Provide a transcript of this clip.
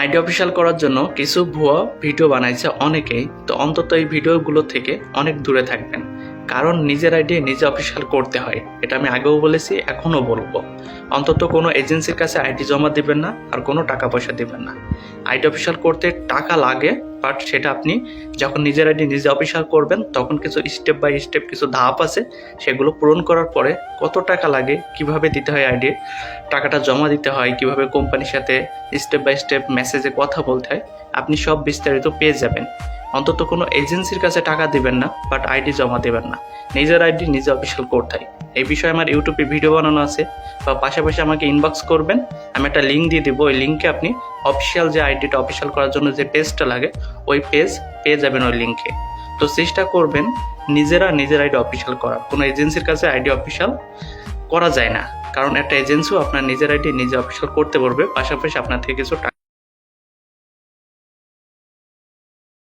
ID official করার জন্য কিছু ভুয়া ভিডিও বানাইছে অনেকেই। তো অন্তত এই ভিডিওগুলো থেকে অনেক দূরে থাকবেন, কারণ নিজের আইডি নিজে অফিসিয়াল করতে হয়। এটা আমি আগেও বলেছি, এখনও বলবো। অন্তত কোনো এজেন্সির কাছে আইডি জমা দিবেন না, আর কোনো টাকা পয়সা দিবেন না। আইডি অফিসিয়াল করতে টাকা লাগে, বাট সেটা আপনি যখন নিজের আইডি নিজে অফিসিয়াল করবেন তখন কিছু স্টেপ বাই স্টেপ কিছু ধাপ আছে, সেগুলো পূরণ করার পরে কত টাকা লাগে, কিভাবে দিতে হয় আইডি, টাকাটা জমা দিতে হয়, কিভাবে কোম্পানির সাথে স্টেপ বাই স্টেপ মেসেজে কথা বলতে হয়, আপনি সব বিস্তারিত পেয়ে যাবেন। অন্তত কোনো এজেন্সির কাছে টাকা দিবেন না, বাট আইডি জমা দেবেন না। নিজের আইডি নিজে অফিসিয়াল করতে হয়। এই বিষয়ে আমার ইউটিউবে ভিডিও বানানো আছে, বা পাশাপাশি আমাকে ইনবক্স করবেন, আমি একটা লিঙ্ক দিয়ে দেবো। ওই লিঙ্কে আপনি অফিসিয়াল যে আইডিটা অফিসিয়াল করার জন্য যে পেজটা লাগে, ওই পেজ পেয়ে যাবেন ওই লিঙ্কে। তো চেষ্টা করবেন নিজেরা নিজের আইডি অফিসিয়াল করার। কোনো এজেন্সির কাছে আইডি অফিসিয়াল করা যায় না, কারণ একটা এজেন্সিও আপনার নিজের আইডি নিজে অফিসিয়াল করতে পারবে, পাশাপাশি আপনার থেকে কিছু টাকা